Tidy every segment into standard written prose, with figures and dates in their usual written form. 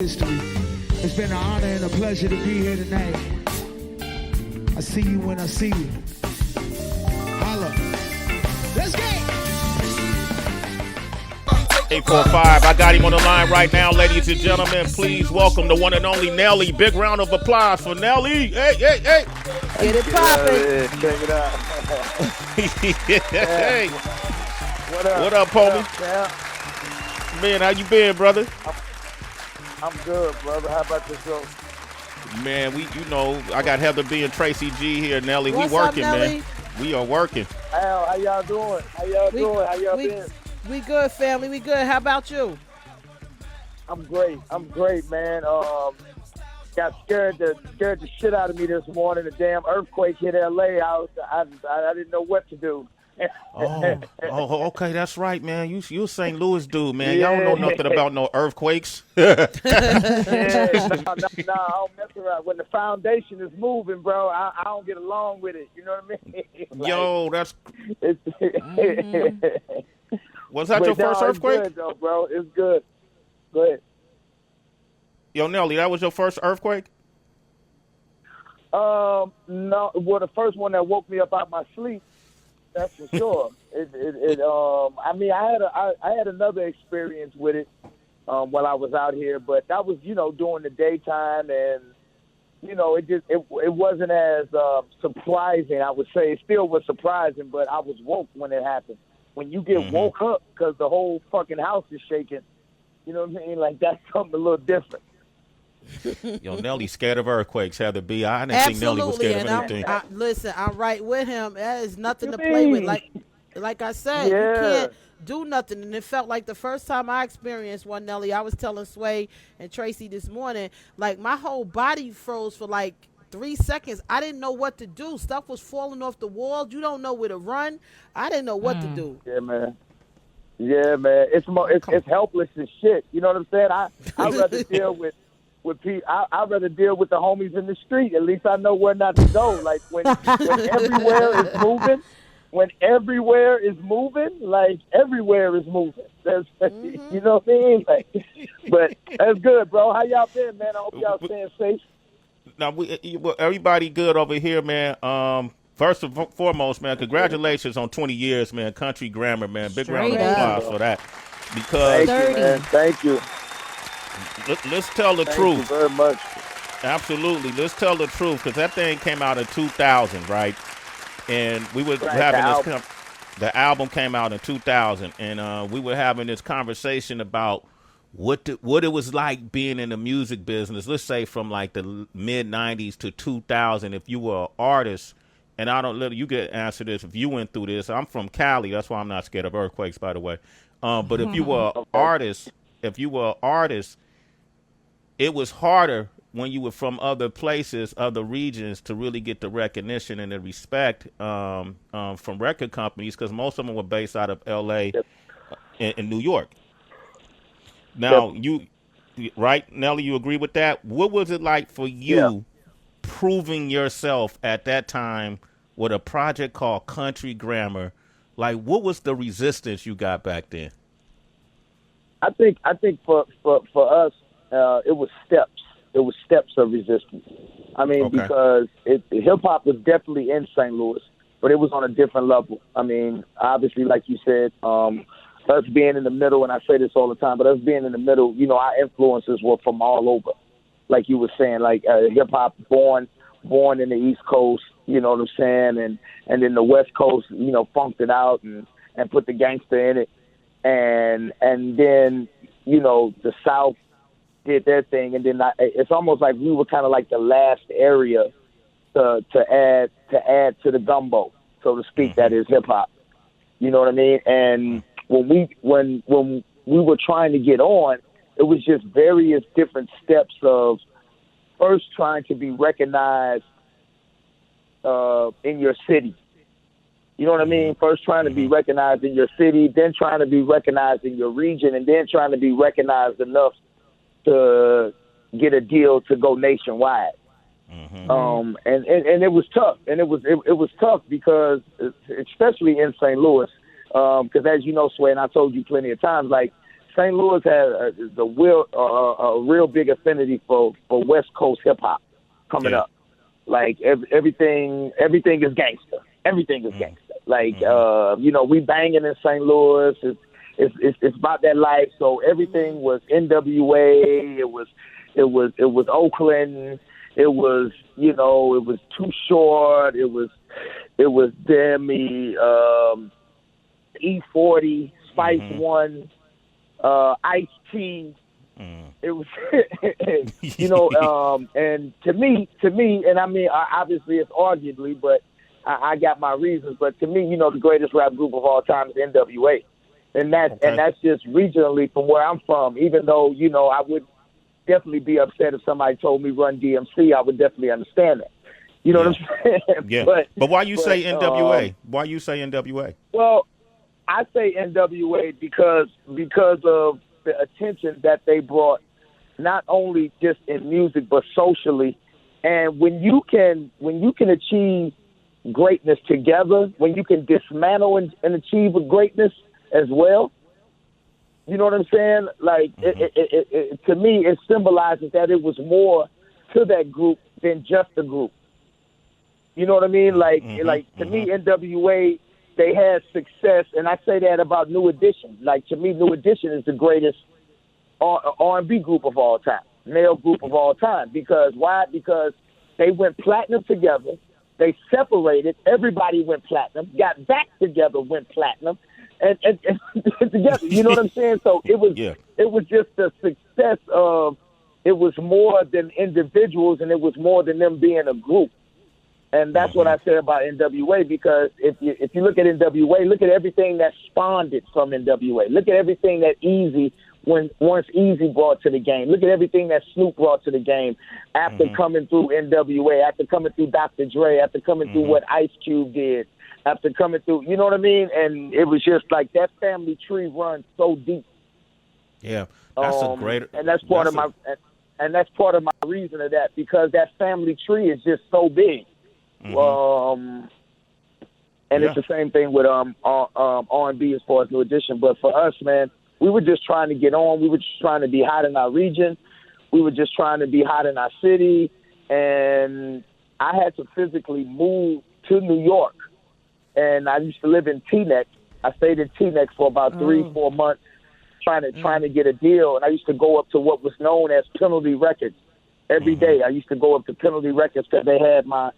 History. It's been an honor and a pleasure to be here tonight. I see you when I see you. Holla. Let's go. 845. I got him on the line right now, ladies and gentlemen. Please welcome the one and only Nelly. Big round of applause for Nelly. Hey, hey, hey. Get it poppin'. Check it out. Hey. What up, homie? Man? Man, how you been, brother? I'm good, brother. How about yourself? Man, I got Heather B and Tracy G here, Nelly. What's we working, up, Nelly? man. We are working. How y'all doing? How y'all been? We good, family. We good. How about you? I'm great, man. Got scared the shit out of me this morning. The damn earthquake hit LA. I didn't know what to do. Okay, that's right, man. You a St. Louis dude, man. Yeah. Y'all don't know nothing about no earthquakes. Yeah, no, I don't mess around. When the foundation is moving, bro, I don't get along with it. You know what I mean? Yo, that's. It's, Was that your first earthquake? It's good, though, bro. It's good. Go ahead. Yo, Nelly, that was your first earthquake? No. Well, the first one that woke me up out my sleep. That's for sure. I mean, I had another experience with it while I was out here, but that was, during the daytime, and it wasn't as surprising. I would say it still was surprising, but I was woke when it happened. When you get woke up because the whole fucking house is shaking, you know what I mean? Like, that's something a little different. Yo, Nelly's scared of earthquakes, Heather B. I didn't think Nelly was scared of anything. Listen, I'm right with him. That is nothing to play with. Like I said, you can't do nothing. And it felt like the first time I experienced one, Nelly, I was telling Sway and Tracy this morning, like my whole body froze for like 3 seconds. I didn't know what to do. Stuff was falling off the walls. You don't know where to run. I didn't know what to do. Yeah, man. It's helpless as shit. You know what I'm saying? I'd rather deal with people. I'd rather deal with the homies in the street. At least I know where not to go. Like when everywhere is moving, like everywhere is moving. You know what I mean? Like, but that's good, bro. How y'all been, man? I hope y'all staying safe. Now, everybody good over here, man. First and foremost, man, congratulations on 20 years, man. Country Grammar, man. Big round of applause for that. Because Thank you. Let's tell the truth. Thank you very much. Absolutely. Let's tell the truth, because that thing came out in 2000, right? And we were having this. The album came out in 2000, and we were having this conversation about what it was like being in the music business. Let's say from like the mid 90s to 2000. If you were an artist, and you get answer this if you went through this. I'm from Cali, that's why I'm not scared of earthquakes, by the way. But if you were an artist, it was harder when you were from other places, other regions, to really get the recognition and the respect from record companies, because most of them were based out of L.A. and New York. Now, right, Nelly, you agree with that? What was it like for you proving yourself at that time with a project called Country Grammar? Like, what was the resistance you got back then? I think for us, it was steps. It was steps of resistance. I mean, because hip hop was definitely in St. Louis, but it was on a different level. I mean, obviously, like you said, us being in the middle, and I say this all the time, but us being in the middle, our influences were from all over. Like you were saying, like hip hop born in the East Coast, you know what I'm saying, and then the West Coast, funked it out and put the gangster in it, and then the South did their thing, and then it's almost like we were kind of like the last area to add to the gumbo, so to speak. That is hip hop. You know what I mean? And when we were trying to get on, it was just various different steps of first trying to be recognized in your city. You know what I mean? First trying to be recognized in your city, then trying to be recognized in your region, and then trying to be recognized enough to get a deal to go nationwide. And it was tough, and it was tough because, especially in St. Louis, because as you know, Sway, and I told you plenty of times, like St. Louis has a real big affinity for West Coast hip hop coming up. Like everything is gangster. Everything is gangster. Like we banging in St. Louis. It's about that life. So everything was NWA. It was Oakland. It was it was Too Short. It was Demi, E40, Spice One, Ice-T. It was, and to me, and I mean, obviously it's arguably, but I got my reasons. But to me, the greatest rap group of all time is NWA, and that's just regionally from where I'm from. Even though I would definitely be upset if somebody told me Run DMC, I would definitely understand that. You know what I'm saying? Yeah. But why you say NWA? Why you say NWA? Well, I say NWA because of the attention that they brought, not only just in music but socially. And when you can achieve greatness together, when you can dismantle and achieve a greatness as well, you know what I'm saying? Like it to me, it symbolizes that it was more to that group than just a group. You know what I mean? Like to me, NWA, they had success, and I say that about New Edition. Like, to me, New Edition is the greatest R&B group of all time, male group of all time. Because why? Because they went platinum together. They separated. Everybody went platinum. Got back together, went platinum, and together. You know what I'm saying? So it was just the success of. It was more than individuals, and it was more than them being a group. And that's what I say about NWA, because if you look at NWA, look at everything that spawned it from NWA. Look at everything that once Easy brought to the game. Look at everything that Snoop brought to the game after coming through NWA, after coming through Dr. Dre, after coming through what Ice Cube did, after coming through, you know what I mean? And it was just like that family tree runs so deep. Yeah, that's a great. And that's part of my reason of that, because that family tree is just so big. And it's the same thing with R&B as far as New Edition. But for us, man, we were just trying to get on. We were just trying to be hot in our region. We were just trying to be hot in our city. And I had to physically move to New York. And I used to live in Teaneck. I stayed in Teaneck for about 3-4 months trying to get a deal. And I used to go up to what was known as Penalty Records every day. I used to go up to Penalty Records because they had my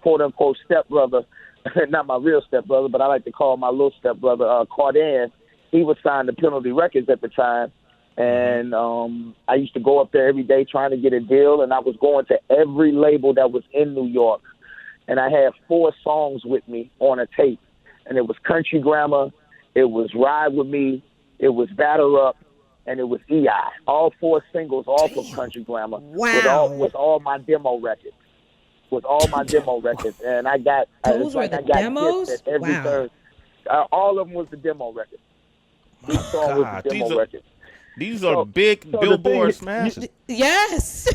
quote unquote stepbrother, not my real stepbrother, but I like to call my little stepbrother, Cardan. He was signed to Penalty Records at the time. And I used to go up there every day trying to get a deal, and I was going to every label that was in New York. And I had 4 songs with me on a tape. And it was Country Grammar, it was Ride With Me, it was Batter Up, and it was EI. All 4 singles off of Country Grammar. Wow. With all my demo records. And I got those were the demos. At every third. All of them was the demo record. Each song was the demo record. These are big Billboard smashes. Yes.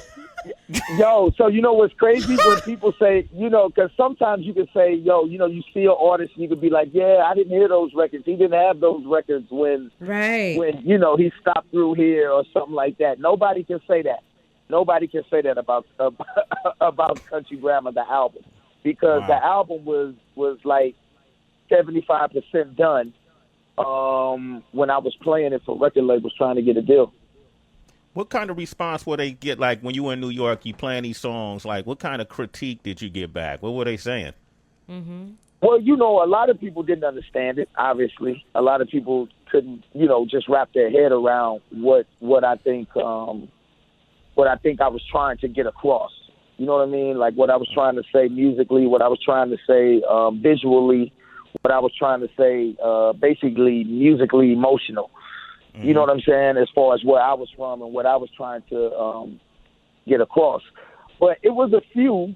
So you know what's crazy when people say, because sometimes you can say, you see an artist and you could be like, yeah, I didn't hear those records. He didn't have those records when he stopped through here or something like that. Nobody can say that. Nobody can say that about Country Grammar, the album, because the album was like 75% done when I was playing it for record labels trying to get a deal. What kind of response will they get, like, when you were in New York, you playing these songs? Like, what kind of critique did you get back? What were they saying? Well, a lot of people didn't understand it, obviously. A lot of people couldn't, just wrap their head around what I think I was trying to get across. You know what I mean? Like what I was trying to say musically, what I was trying to say visually, what I was trying to say basically musically emotional. You know what I'm saying? As far as where I was from and what I was trying to get across. But it was a few.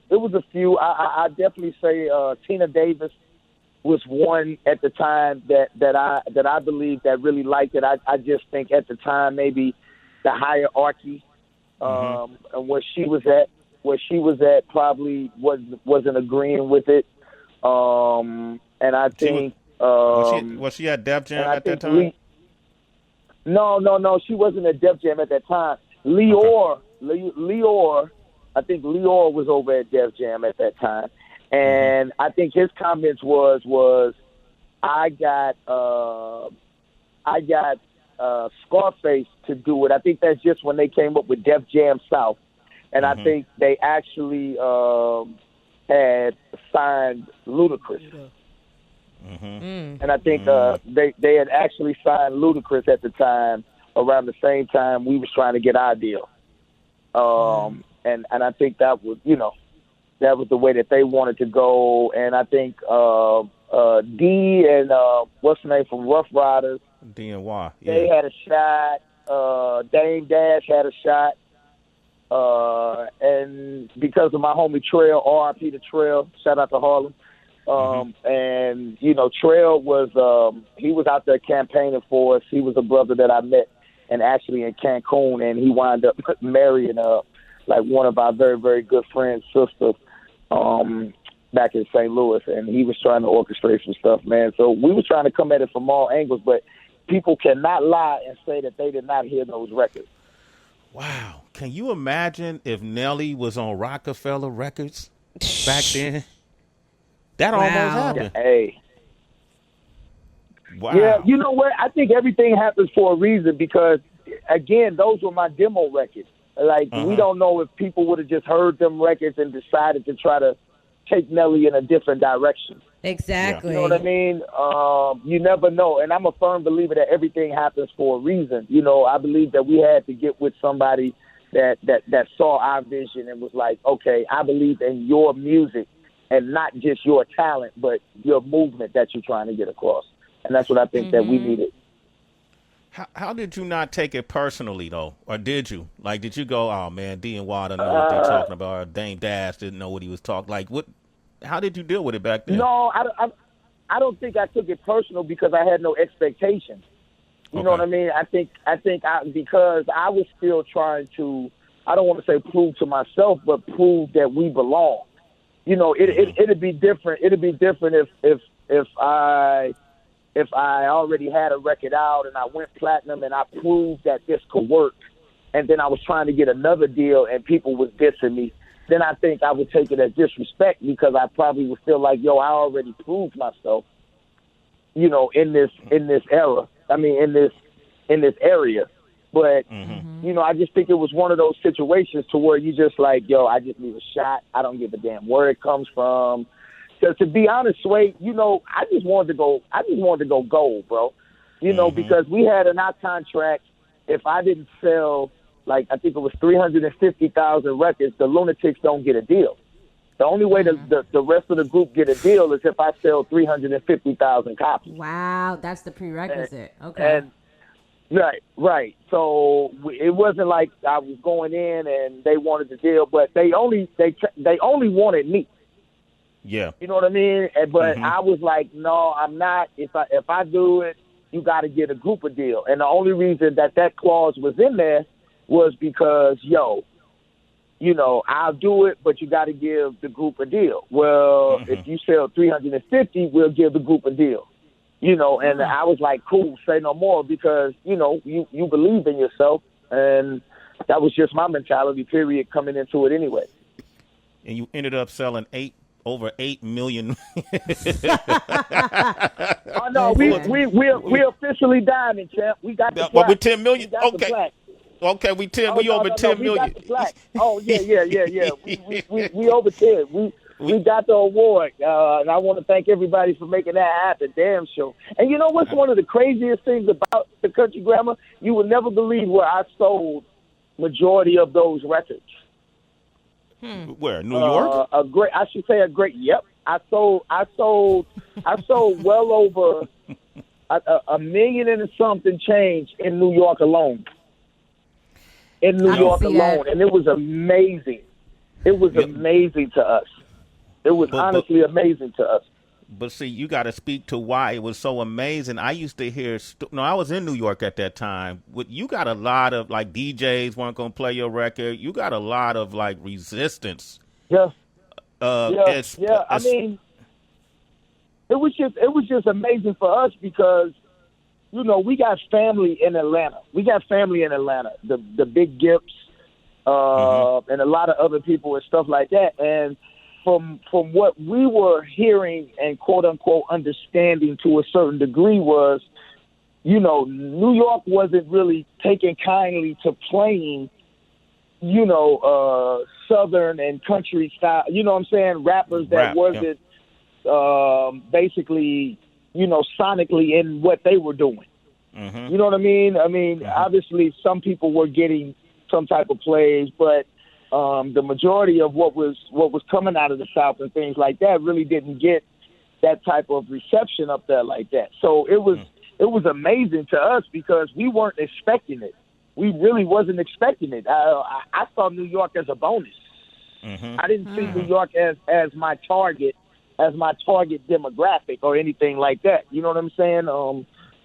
I definitely say Tina Davis was one at the time that I believe that really liked it. I just think at the time maybe the hierarchy and where she was at probably wasn't agreeing with it. And I think was she at Def Jam at that time? No. She wasn't at Def Jam at that time. Leor, I think Leor was over at Def Jam at that time, and I think his comments was I got Scarface to do it. I think that's just when they came up with Def Jam South, and I think they actually had signed Ludacris. And I think they had actually signed Ludacris at the time, around the same time we was trying to get our deal. And I think that was, that was the way that they wanted to go. And I think D and what's the name from Rough Riders, D&Y, they had a shot. Dame Dash had a shot. And because of my homie Trail, R.I.P. to Trail, shout out to Harlem. And Trail was he was out there campaigning for us. He was a brother that I met and actually in Cancun, and he wound up marrying like one of our very, very good friends' sisters back in St. Louis, and he was trying to orchestrate some stuff, man. So we were trying to come at it from all angles, but people cannot lie and say that they did not hear those records. Wow. Can you imagine if Nelly was on Rockefeller Records back then? That almost happened. Yeah, hey. Wow. Yeah, you know what? I think everything happens for a reason because, again, those were my demo records. Like, we don't know if people would have just heard them records and decided to try to take Nelly in a different direction. Exactly. You know what I mean? You never know. And I'm a firm believer that everything happens for a reason. I believe that we had to get with somebody that saw our vision and was like, okay, I believe in your music and not just your talent, but your movement that you're trying to get across. And that's what I think that we needed. How did you not take it personally, though? Or did you? Like, did you go, oh, man, D&Y don't know what they're talking about, or Dame Dash didn't know what he was talking? Like, what? How did you deal with it back then? No, I don't think I took it personal because I had no expectations. You know what I mean? I think because I was still trying to, I don't want to say prove to myself, but prove that we belong. It'd be different. It'd be different if I already had a record out and I went platinum and I proved that this could work, and then I was trying to get another deal and people was dissing me. Then I think I would take it as disrespect because I probably would feel like, I already proved myself, in this era. I mean, in this area. But, I just think it was one of those situations to where you just like, I just need a shot. I don't give a damn where it comes from. So to be honest, Sway, I just wanted to go gold, bro. Because we had in our contract, if I didn't sell, like, I think it was 350,000 records, the Lunatics don't get a deal. The only way the rest of the group get a deal is if I sell 350,000 copies. Wow, that's the prerequisite. Okay. And right. So it wasn't like I was going in and they wanted the deal, but they only wanted me. Yeah. You know what I mean? But I was like, no, I'm not. If I do it, you got to get a group a deal. And the only reason that clause was in there was because, I'll do it, but you got to give the group a deal. Well, if you sell 350, we'll give the group a deal. And I was like, cool, say no more because, you believe in yourself. And that was just my mentality, period, coming into it anyway. And you ended up selling over 8 million. Oh, no, we officially diamond, champ. We got the plaque. What, with 10 million? Okay. Okay, we over 10 million. We got the plaque. Oh, yeah. We over 10. We got the award, and I want to thank everybody for making that happen. Damn sure. And you know what's one of the craziest things about the Country Grammar? You would never believe where I sold majority of those records. Where? New York? Yep. I sold well over a million and something change in New York alone. And it was amazing. It was amazing to us. It was honestly amazing to us. But see, you got to speak to why it was so amazing. I used to hear, I was in New York at that time. You got a lot of like DJs weren't going to play your record. You got a lot of like resistance. Yeah. I mean, it was just amazing for us because, we got family in Atlanta. The Big Gips, and a lot of other people and stuff like that. And from what we were hearing and quote unquote understanding to a certain degree was, New York wasn't really taking kindly to playing, Southern and country style, rappers that wasn't basically, sonically in what they were doing. Mm-hmm. You know what I mean? Obviously some people were getting some type of plays, but the majority of what was coming out of the South and things like that really didn't get that type of reception up there like that. So it was amazing to us because we weren't expecting it. We really wasn't expecting it. I saw New York as a bonus. Mm-hmm. I didn't see New York as my target demographic or anything like that. You know what I'm saying?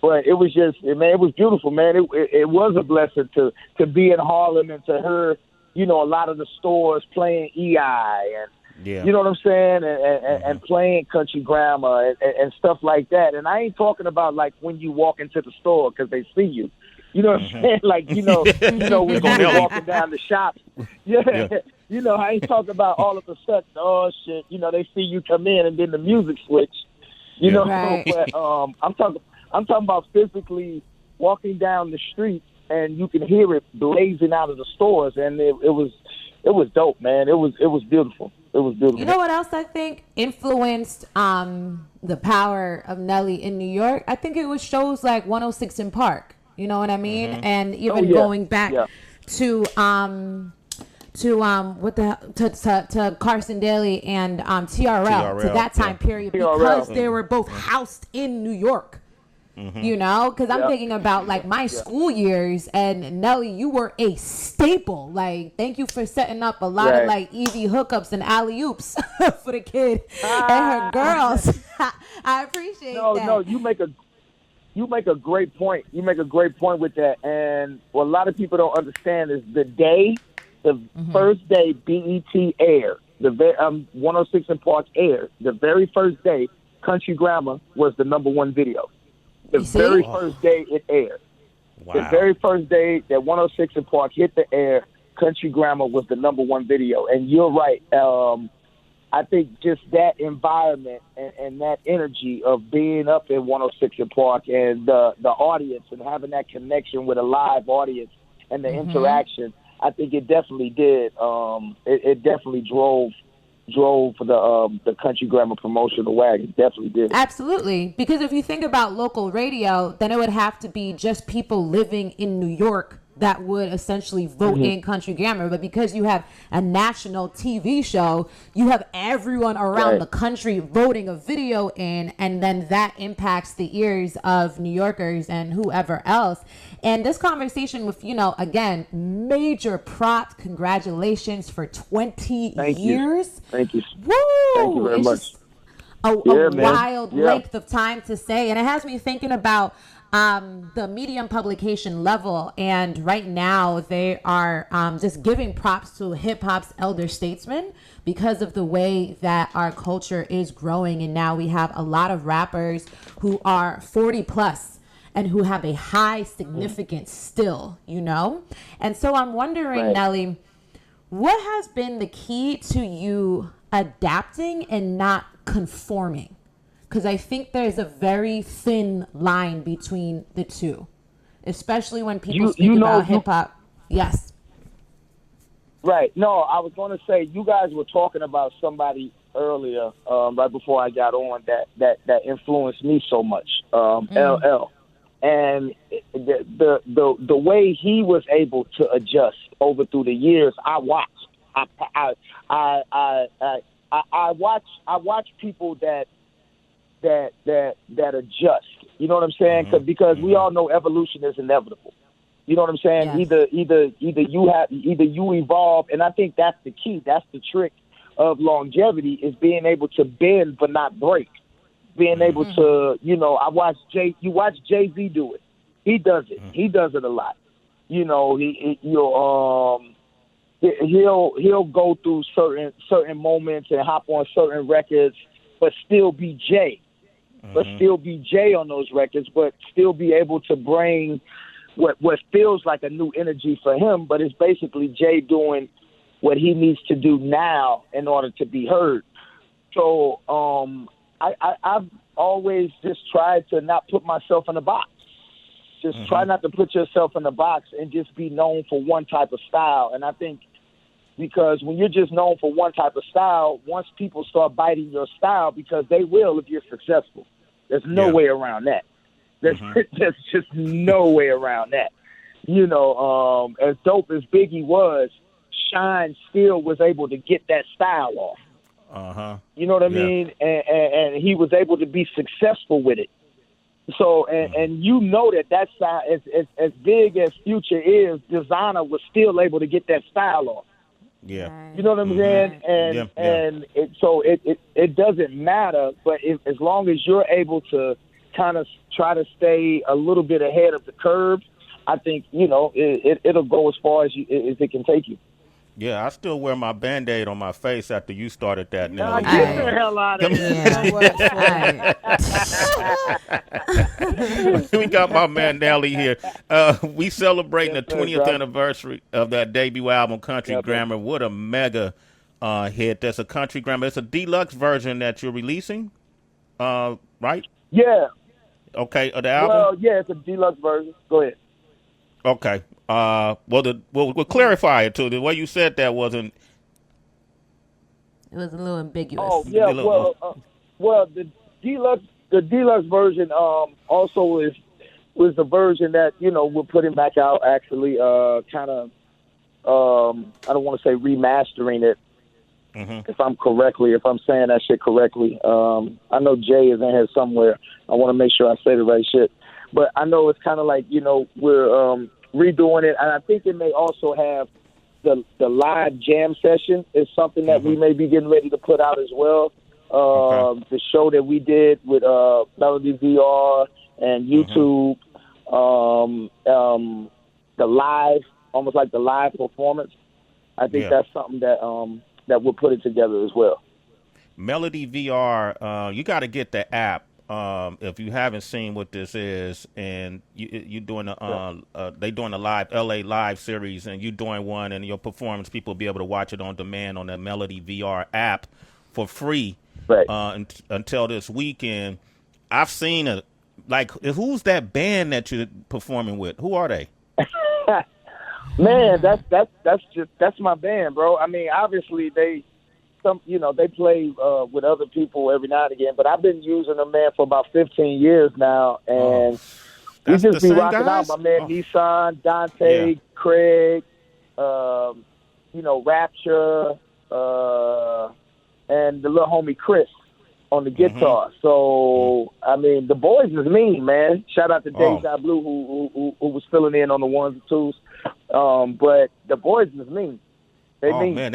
But it was just, man, it was beautiful, man. It was a blessing to be in Harlem and to hear, a lot of the stores playing EI and, you know what I'm saying, and playing country grammar and stuff like that. And I ain't talking about like when you walk into the store because they see you. You know what I'm saying? Like, when you're walking down the shop. Yeah. I ain't talking about all of a sudden, oh, shit, they see you come in and then the music switch. Right. But I'm talking about physically walking down the street and you can hear it blazing out of the stores. And it was dope, man. It was beautiful. It was beautiful. You know what else I think influenced the power of Nelly in New York? I think it was shows like 106 in Park. You know what I mean? Mm-hmm. And even going back to Carson Daly and TRL to that time period because they were both housed in New York. Mm-hmm. Because I'm thinking about like my school years, and Nelly, you were a staple. Like, thank you for setting up a lot of like easy hookups and alley oops for the kid and her girls. I appreciate that. No, you make a great point. You make a great point with that. And what a lot of people don't understand is the first day BET aired, 106 in Park aired, the very first day, Country Grammar was the #1 video. The very first day it aired. Wow. The very first day that 106 in Park hit the air, Country Grammar was the #1 video. And you're right. I think just that environment and that energy of being up in 106 in Park and the audience and having that connection with a live audience and the interaction, I think it definitely did. It definitely drove the Country Grammar promotional wagon. Definitely did. Absolutely. Because if you think about local radio, then it would have to be just people living in New York that would essentially vote in Country Grammar. But because you have a national TV show, you have everyone around the country voting a video in, and then that impacts the ears of New Yorkers and whoever else. And this conversation with, again, major props, congratulations for 20 years. Thank you. Woo! Thank you very much. A wild length of time to say. And it has me thinking about the Medium publication level, and right now they are just giving props to hip-hop's elder statesmen because of the way that our culture is growing. And now we have a lot of rappers who are 40 plus and who have a high significance still, And so I'm wondering, Nelly, what has been the key to you adapting and not conforming? Because I think there's a very thin line between the two, especially when people speak about hip-hop. Yes. Right. No, I was going to say, you guys were talking about somebody earlier, right before I got on, that influenced me so much, LL. And the way he was able to adjust through the years, I watched. I watch people that adjust. You know what I'm saying? Because we all know evolution is inevitable. You know what I'm saying? Yes. Either you evolve, and I think that's the key. That's the trick of longevity, is being able to bend but not break. Being able to, I watch you watch Jay-Z do it. He does it. He does it a lot. He'll go through certain moments and hop on certain records, but still be Jay. but still be Jay on those records, but still be able to bring what feels like a new energy for him, but it's basically Jay doing what he needs to do now in order to be heard. So I've always just tried to not put myself in a box. Just try not to put yourself in a box and just be known for one type of style. And I think because when you're just known for one type of style, once people start biting your style, because they will if you're successful. There's no way around that. There's just no way around that. You know, as dope as Biggie was, Shine still was able to get that style off. You know what I mean? And he was able to be successful with it. So, and you know that style, as big as Future is, Designer was still able to get that style off. Yeah. You know what I'm saying? And it doesn't matter, but as long as you're able to kind of try to stay a little bit ahead of the curve, I think, you know, it'll go as far as it can take you. Yeah, I still wear my Band-Aid on my face after you started that. Now, get the hell out of here. We got my man Nelly here. We celebrating the 20th anniversary of that debut album, Country Grammar. What a mega hit. That's a Country Grammar. It's a deluxe version that you're releasing, right? Yeah. Okay, the album? Well, yeah, it's a deluxe version. Go ahead. Okay. We'll clarify it too. The way you said that wasn't. It was a little ambiguous. Oh yeah. Well, the deluxe version also was the version that, you know, we're putting back out. Actually, kind of. I don't want to say remastering it. If I'm saying that shit correctly. I know Jay is in here somewhere. I want to make sure I say the right shit. But I know it's kind of like, you know, we're redoing it. And I think it may also have the live jam session is something that we may be getting ready to put out as well. The show that we did with Melody VR and YouTube, the live, almost like the live performance. I think that's something that we'll put it together as well. Melody VR, you got to get the app. If you haven't seen what this is, and you doing they doing a live LA live series, and you doing one, and your performance, people will be able to watch it on demand on the Melody VR app for free, until this weekend. I've seen it. Like, who's that band that you're performing with? Who are they? Man, that's my band, bro. I mean, obviously they play with other people every now and again, but I've been using them, man, for about 15 years now, and we just be rocking out. My man Nissan, Dante, Craig, Rapture, and the little homie Chris on the guitar. So, I mean, the boys is mean, man. Shout out to Deja Blue who was filling in on the ones and twos. But the boys is mean. They mean. Man,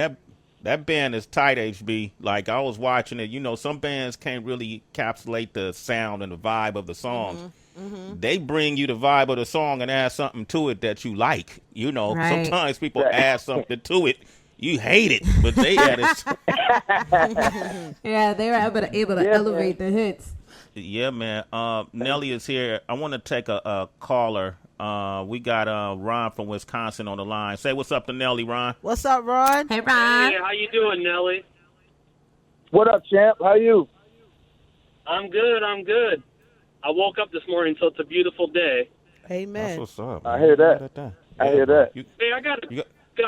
that band is tight, HB. Like, I was watching it. You know, some bands can't really encapsulate the sound and the vibe of the songs. They bring you the vibe of the song and add something to it that you like. You know, sometimes people add something to it. You hate it, but they added. Yeah, they were able to elevate the hits. Yeah, man. Nelly is here. I want to take a caller. We got Ron from Wisconsin on the line. Say what's up to Nelly, Ron. What's up, Ron? Hey, Ron. Hey, how you doing, Nelly? What up, champ? How you? I'm good. I woke up this morning, so it's a beautiful day. Amen. That's what's up. I hear that. I hear that. Hey, I got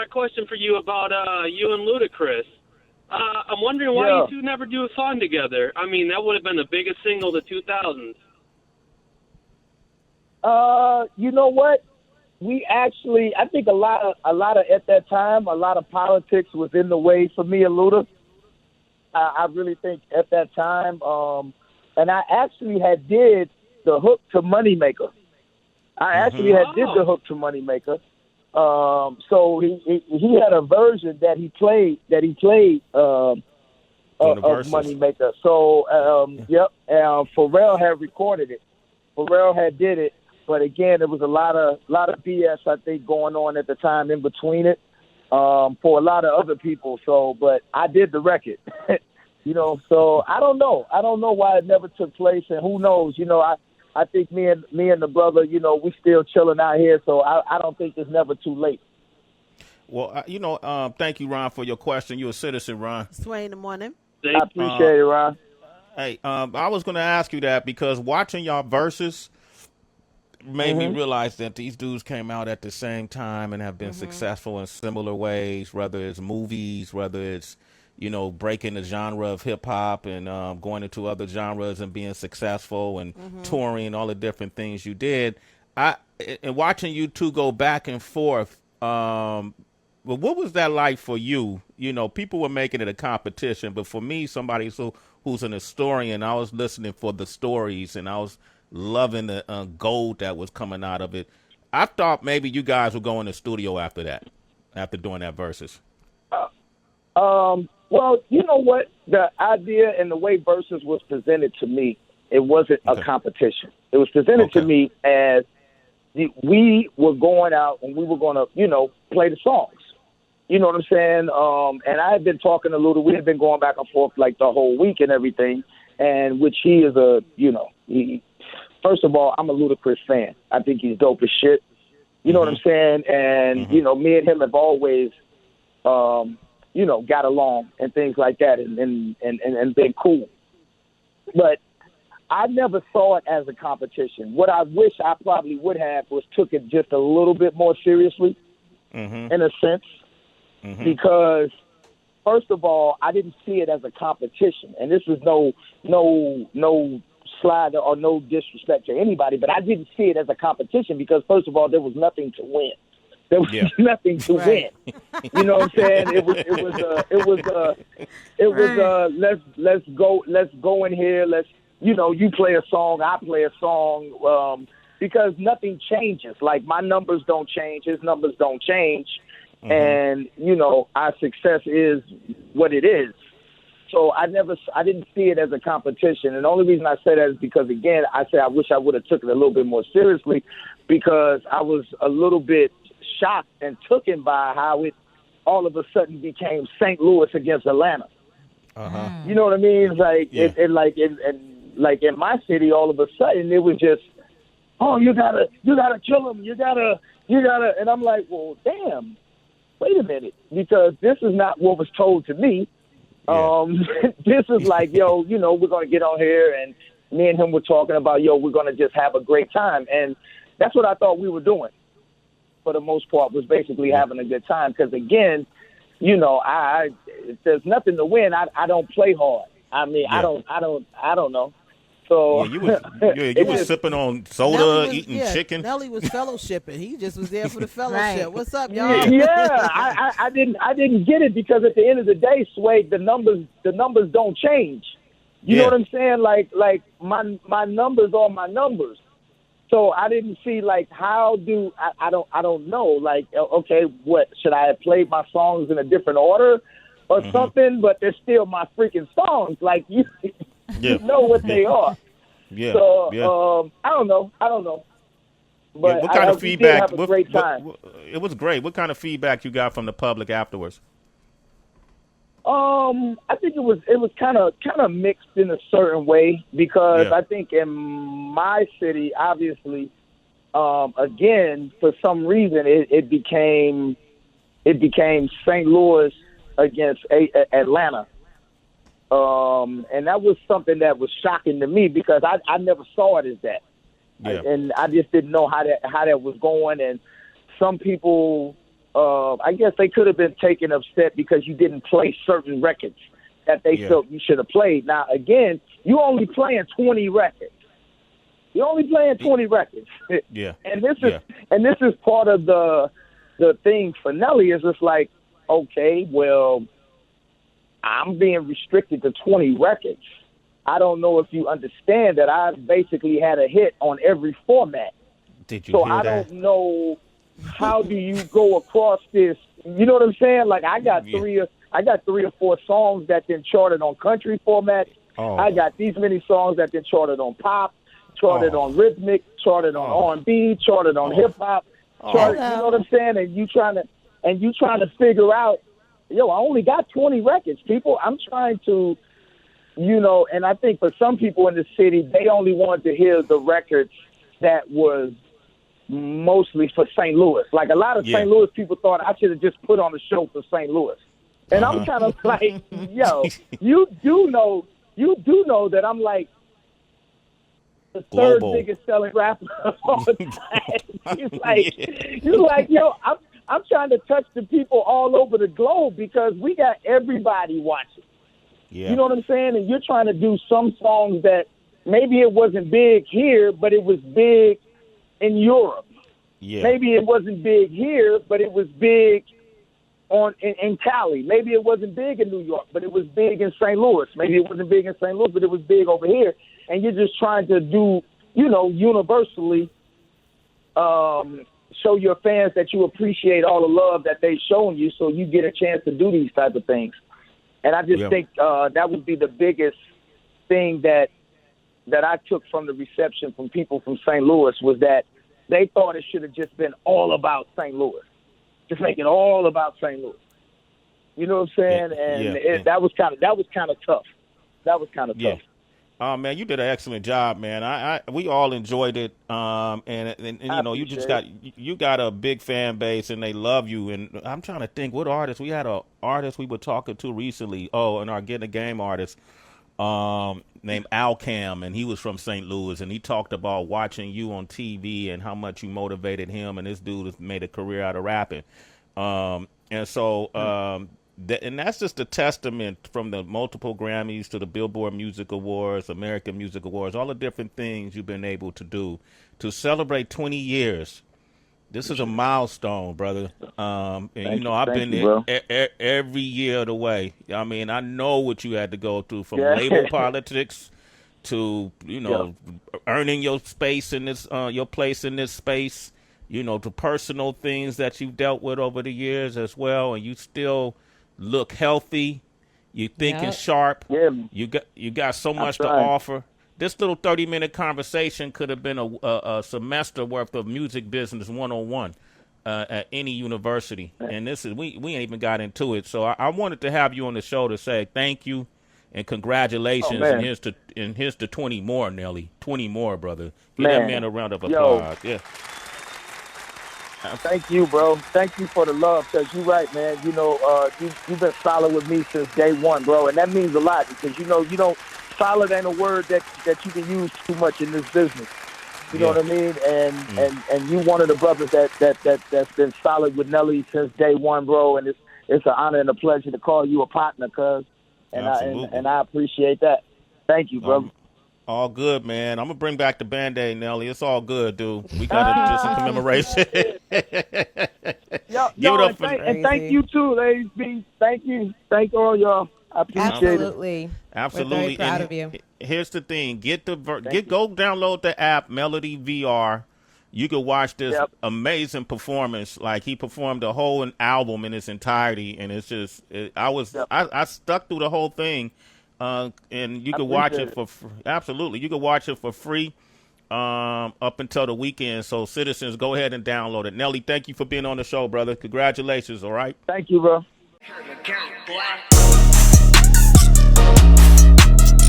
a question for you about you and Ludacris. I'm wondering why you two never do a song together. I mean, that would have been the biggest single of the 2000s. You know what? We actually, I think a lot of at that time, a lot of politics was in the way for me and Luda. I really think at that time, and I actually had did the hook to Moneymaker. I actually had did the hook to Moneymaker. So he had a version that he played of Moneymaker. So Pharrell had recorded it. Pharrell had did it, but again, there was a lot of BS I think going on at the time in between it for a lot of other people. So, but I did the record. So I don't know. I don't know why it never took place, and who knows? I think me and the brother, we still chilling out here, so I don't think it's never too late. Well, thank you, Ron, for your question. You're a citizen, Ron. Sway in the morning. I appreciate it, Ron. Hey, I was going to ask you that because watching y'all verses made me realize that these dudes came out at the same time and have been successful in similar ways, whether it's movies, whether it's, breaking the genre of hip hop and going into other genres and being successful and touring and all the different things you did. And watching you two go back and forth, well, what was that like for you? People were making it a competition, but for me, somebody who's an historian, I was listening for the stories and I was loving the gold that was coming out of it. I thought maybe you guys would go in the studio after that, after doing that versus. Well, you know what? The idea and the way versus was presented to me, it wasn't a competition. It was presented to me as we were going out and we were going to, play the songs. You know what I'm saying? And I had been talking to Luda. We had been going back and forth like the whole week and everything. And which he is first of all, I'm a Ludacris fan. I think he's dope as shit. You know what I'm saying? And, me and him have always, got along and things like that and been cool. But I never saw it as a competition. What I wish I probably would have was took it just a little bit more seriously in a sense. Because first of all, I didn't see it as a competition. And this is no slide or no disrespect to anybody, but I didn't see it as a competition because first of all, there was nothing to win. There was nothing to win. You know what I'm saying? It was let's go in here. Let's, you play a song, I play a song, because nothing changes. Like my numbers don't change. His numbers don't change. And, our success is what it is. So I didn't see it as a competition. And the only reason I say that is because, again, I wish I would have took it a little bit more seriously because I was a little bit shocked and taken by how it all of a sudden became St. Louis against Atlanta. You know what I mean? Like, like in my city, all of a sudden it was just, oh, you gotta kill him. You gotta, and I'm like, well, damn. Wait a minute, because this is not what was told to me. This is like, yo, we're going to get on here and me and him were talking about, we're going to just have a great time. And that's what I thought we were doing for the most part was basically having a good time. Because again, if there's nothing to win, I don't play hard. I mean, I don't know. So you was sipping on soda, eating chicken. Nelly was fellowshipping. He just was there for the fellowship. Right. What's up, y'all? Yeah, I didn't get it because at the end of the day, Sway, the numbers don't change. You know what I'm saying? Like my numbers are my numbers. So I didn't see like how do I don't know. Like, okay, what should I have played my songs in a different order or something? But they're still my freaking songs. Like you know what they are. Yeah. So I don't know. But what kind of feedback? Have a great time. It was great. What kind of feedback you got from the public afterwards? I think it was kind of mixed in a certain way because I think in my city, obviously, again for some reason it became St. Louis against Atlanta. And that was something that was shocking to me because I never saw it as that. Yeah. And I just didn't know how that was going. And some people, I guess they could have been taken upset because you didn't play certain records that they felt you should have played. Now, again, you only playing 20 records. You're only playing 20 records. Yeah. And this is part of the thing for Nelly is it's like, okay, well, I'm being restricted to 20 records. I don't know if you understand that I basically had a hit on every format. Did you hear that? I don't know how do you go across this. You know what I'm saying? Like I got three or four songs that then charted on country format. I got these many songs that then charted on pop, charted on rhythmic, charted on R&B, charted on hip hop. You know what I'm saying? And you trying to figure out, I only got 20 records, people. I'm trying to you know, and I think for some people in the city, they only wanted to hear the records that was mostly for St. Louis. Like a lot of St. Louis people thought I should have just put on a show for St. Louis. And I'm kind of like, yo, you do know that I'm like the third biggest selling rapper of all time. You're like, yo, I'm trying to touch the people all over the globe because we got everybody watching. Yeah. You know what I'm saying? And you're trying to do some songs that maybe it wasn't big here, but it was big in Europe. Yeah. Maybe it wasn't big here, but it was big in Cali. Maybe it wasn't big in New York, but it was big in St. Louis. Maybe it wasn't big in St. Louis, but it was big over here. And you're just trying to do, you know, universally show your fans that you appreciate all the love that they've shown you so you get a chance to do these type of things. And I just think that would be the biggest thing that I took from the reception from people from St. Louis was that they thought it should have just been all about St. Louis. Just make it all about St. Louis. You know what I'm saying? And that was kind of tough. That was kind of tough. Oh man, you did an excellent job, man. We all enjoyed it. And you know, you got a big fan base, and they love you. And I'm trying to think what artist we had. An artist we were talking to recently. Oh, and our Getting the Game artist, named Alcam, and he was from St. Louis, and he talked about watching you on TV and how much you motivated him. And this dude has made a career out of rapping. And so. And that's just a testament from the multiple Grammys to the Billboard Music Awards, American Music Awards, all the different things you've been able to do to celebrate 20 years. This is a milestone, brother. And, you know, I've been there every year of the way. I mean, I know what you had to go through from label politics to, you know, earning your space in this, your place in this space, you know, to personal things that you've dealt with over the years as well. And you still look healthy. You thinking sharp. Yeah. You got so much to offer. This little 30-minute conversation could have been a semester worth of music business 101 at any university. And this is we ain't even got into it. So I wanted to have you on the show to say thank you and congratulations. And here's to 20 more, Nelly. 20 more, brother. Give that man a round of applause. Yeah. Thank you, bro. Thank you for the love, because you're right, man. You know, you've been solid with me since day one, bro, and that means a lot because, you know, solid ain't a word that you can use too much in this business. You know what I mean? And you one of the brothers that's been solid with Nelly since day one, bro, and it's an honor and a pleasure to call you a partner, cuz. And I appreciate that. Thank you, brother. All good, man. I'm going to bring back the Band-Aid, Nelly. It's all good, dude. We got to do some commemoration. And thank you, too, ladies. Thank you. Thank all y'all. I appreciate it. Absolutely. We're very proud of you. Here's the thing. Go download the app, Melody VR. You can watch this amazing performance. Like, he performed the whole album in its entirety, and it's just I stuck through the whole thing. And you can watch it for absolutely. You can watch it for free up until the weekend. So citizens, go ahead and download it. Nelly, thank you for being on the show, brother. Congratulations. All right. Thank you, bro.